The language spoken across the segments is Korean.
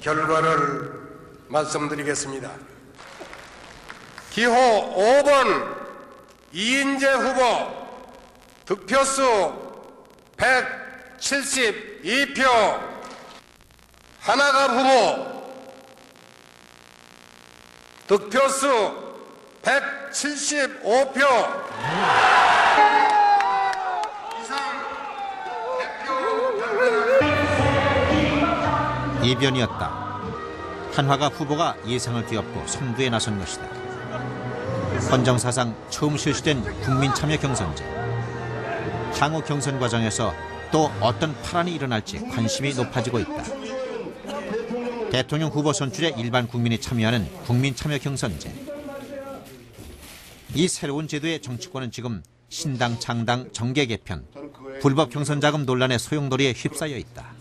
결과를 말씀드리겠습니다. 기호 5번 이인재 후보 득표수 172표, 하나갑 후보 득표수 175표. 이변이었다. 한화갑 후보가 예상을 뒤엎고 선두에 나선 것이다. 헌정사상 처음 실시된 국민참여 경선제. 향후 경선 과정에서 또 어떤 파란이 일어날지 관심이 높아지고 있다. 대통령 후보 선출에 일반 국민이 참여하는 국민참여 경선제. 이 새로운 제도의 정치권은 지금 신당, 창당, 정계 개편, 불법 경선 자금 논란의 소용돌이에 휩싸여 있다.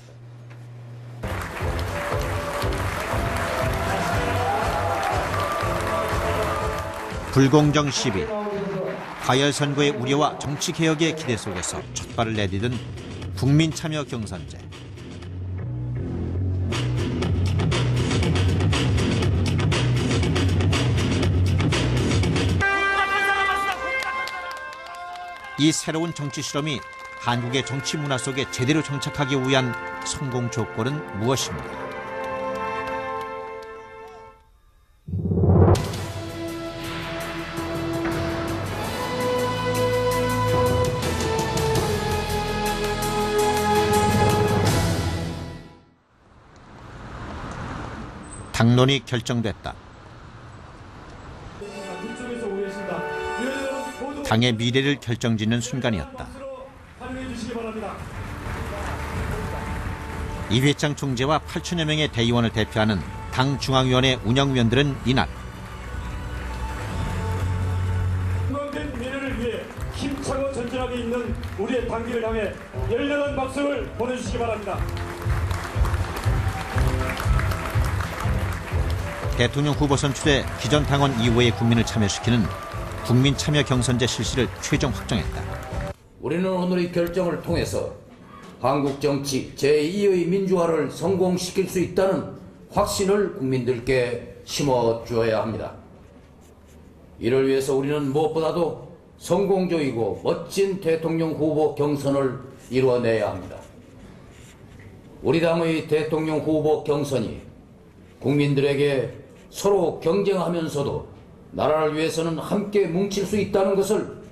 불공정 시비, 과열선거의 우려와 정치개혁의 기대 속에서 첫발을 내디딘 국민참여 경선제. 이 새로운 정치 실험이 한국의 정치 문화 속에 제대로 정착하기 위한 성공 조건은 무엇입니까? 당론이 결정됐다. 당의 미래를 결정짓는 순간이었다. 이회창 총재와 8천여 명의 대의원을 대표하는 당 중앙위원회 운영위원들은 이날 건강된 미래를 위해 힘차고 전진하게 있는 우리의 당기를 향해 열렬한 박수를 보내주시기 바랍니다. 대통령 후보 선출에 기존 당원 이외의 국민을 참여시키는 국민참여 경선제 실시를 최종 확정했다. 우리는 오늘 이 결정을 통해서 한국 정치 제2의 민주화를 성공시킬 수 있다는 확신을 국민들께 심어주어야 합니다. 이를 위해서 우리는 무엇보다도 성공적이고 멋진 대통령 후보 경선을 이루어내야 합니다. 우리 당의 대통령 후보 경선이 국민들에게 서로 경쟁하면서도 나라를 위해서는 함께 뭉칠 수 있다는 것을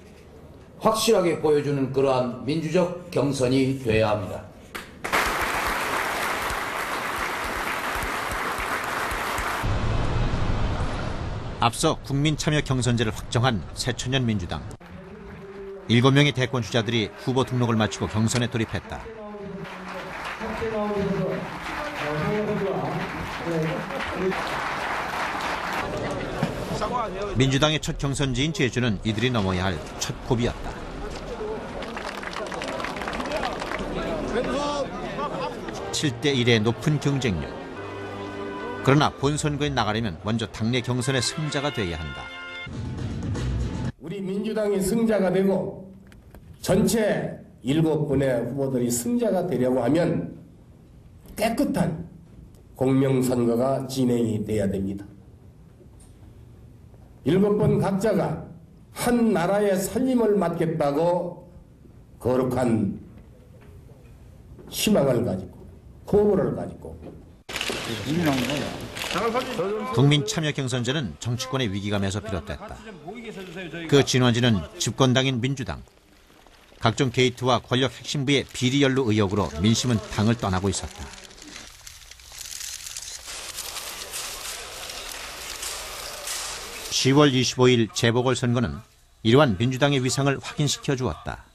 확실하게 보여주는 그러한 민주적 경선이 돼야 합니다. 앞서 국민참여 경선제를 확정한 새천년 민주당. 7명의 대권 주자들이 후보 등록을 마치고 경선에 돌입했다. 민주당의 첫 경선지인 제주는 이들이 넘어야 할 첫 고비였다. (7대1의) 높은 경쟁력. 그러나 본선거에 나가려면 먼저 당내 경선의 승자가 돼야 한다. 우리 민주당이 승자가 되고 전체 7분의 후보들이 승자가 되려고 하면 깨끗한 공명선거가 진행이 돼야 됩니다. 7번 각자가 한 나라의 살림을 맡겠다고 거룩한 희망을 가지고 포부를 가지고 국민참여 경선제는 정치권의 위기감에서 비롯됐다. 그 진원지는 집권당인 민주당. 각종 게이트와 권력 핵심부의 비리연루 의혹으로 민심은 당을 떠나고 있었다. (10월 25일) 재보궐선거는 이러한 민주당의 위상을 확인시켜 주었다.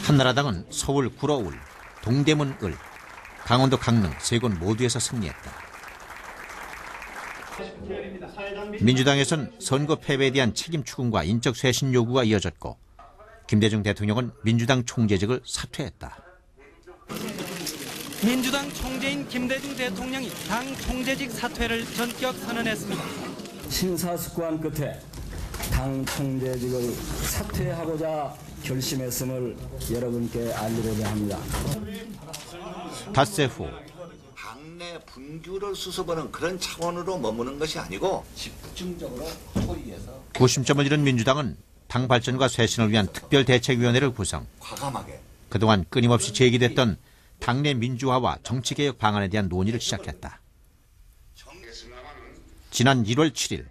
한나라당은 서울 구로울, 동대문 을, 강원도 강릉 3곳 모두에서 승리했다. 민주당에선 선거 패배에 대한 책임 추궁과 인적 쇄신 요구가 이어졌고 김대중 대통령은 민주당 총재직을 사퇴했다. 민주당 총재인 김대중 대통령이 당 총재직 사퇴를 전격 선언했습니다. 심사숙고한 끝에 당 총재직을 사퇴하고자 결심했음을 여러분께 알리고자 합니다. 닷새 후 당내 분규를 수습하는 그런 차원으로 머무는 것이 아니고 집중적으로 소위에서 구심점을 잃은 민주당은 당 발전과 쇄신을 위한 특별대책위원회를 구성. 과감하게 그동안 끊임없이 제기됐던 당내 민주화와 정치개혁 방안에 대한 논의를 시작했다. 지난 1월 7일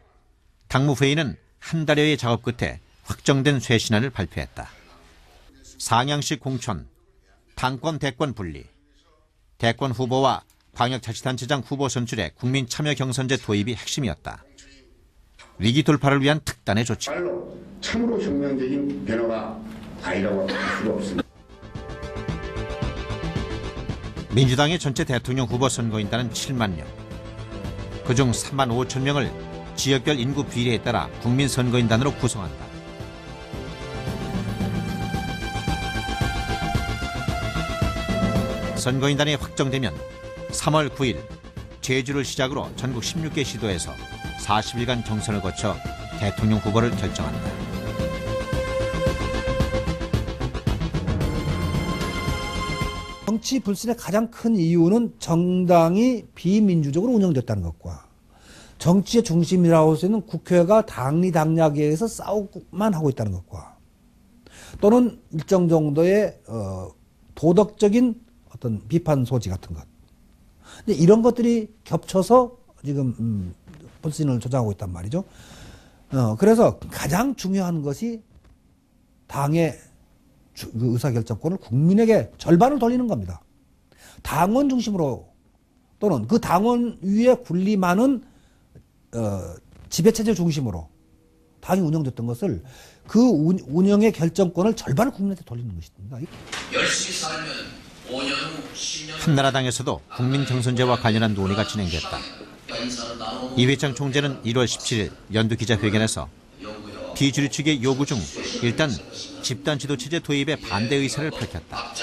당무회의는 한 달여의 작업 끝에 확정된 쇄신안을 발표했다. 상향식 공천, 당권 대권 분리, 대권 후보와 광역자치단체장 후보 선출의 국민 참여 경선제 도입이 핵심이었다. 위기 돌파를 위한 특단의 조치. 참으로 혁명적인 변화가 아니라고 할 수가 없습니다. 민주당의 전체 대통령 후보 선거인단은 7만 명. 그중 3만 5천 명을 지역별 인구 비례에 따라 국민 선거인단으로 구성한다. 선거인단이 확정되면 3월 9일 제주를 시작으로 전국 16개 시도에서 40일간 경선을 거쳐 대통령 후보를 결정한다. 정치 불신의 가장 큰 이유는 정당이 비민주적으로 운영됐다는 것과 정치의 중심이라고 할 수 있는 국회가 당리당략에 의해서 싸우고만 하고 있다는 것과 또는 일정 정도의 도덕적인 어떤 비판 소지 같은 것. 근데 이런 것들이 겹쳐서 지금 불신을 조장하고 있단 말이죠. 그래서 가장 중요한 것이 당의 그 의사결정권을 국민에게 절반을 돌리는 겁니다. 당원 중심으로 또는 그 당원 위에 군림하는 지배체제 중심으로 당이 운영됐던 것을 그 운영의 결정권을 절반을 국민한테 돌리는 것입니다. 열심히 살면 5년 후 10년 한나라당에서도 국민 경선제와 관련한 논의가 진행됐다. 이 회장 총재는 1월 17일 연두 기자회견에서 비주류 측의 요구 중 일단 집단 지도체제 도입에 반대 의사를 밝혔다.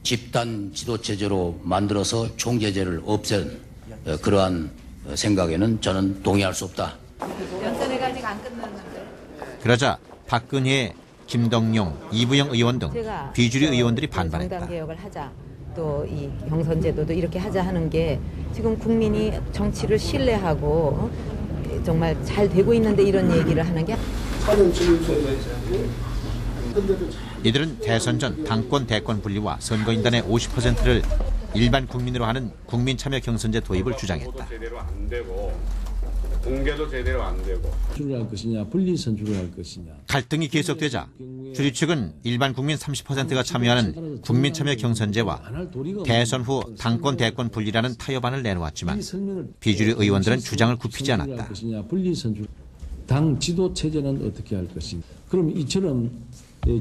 집단 지도체제로 만들어서 총재제를 없앤 그러한 생각에는 저는 동의할 수 없다. 연설회가 아직 안 끝났는데. 그러자 박근혜, 김덕용, 이부영 의원 등 비주류 의원들이 반발했다. 정당 개혁을 하자. 또 이 경선제도도 이렇게 하자 하는 게 지금 국민이 정치를 신뢰하고 정말 잘 되고 있는데 이런 얘기를 하는 게. 이들은 대선 전 당권 대권 분리와 선거인단의 50%를 일반 국민으로 하는 국민 참여 경선제 도입을 주장했다. 제대로 안 되고 공개도 제대로 안 되고 선출을 할 것이냐 분리 선출을 할 것이냐. 갈등이 계속되자 주류 측은 일반 국민 30%가 참여하는 국민 참여 경선제와 대선 후 당권 대권 분리라는 타협안을 내놓았지만 비주류 의원들은 주장을 굽히지 않았다. 분리 선출. 당 지도 체제는 어떻게 할 것인가. 그럼 이처럼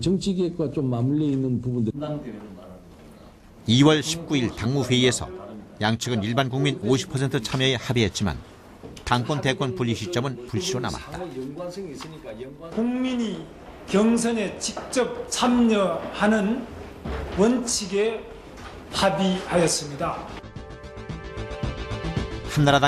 정치 개혁과 좀 맞물려 있는 부분들. 2월 19일 당무회의에서 양측은 일반 국민 50% 참여에 합의했지만 당권 대권 분리 시점은 불씨로 남았다. 국민이 경선에 직접 참여하는 원칙에 합의하였습니다. 한나라당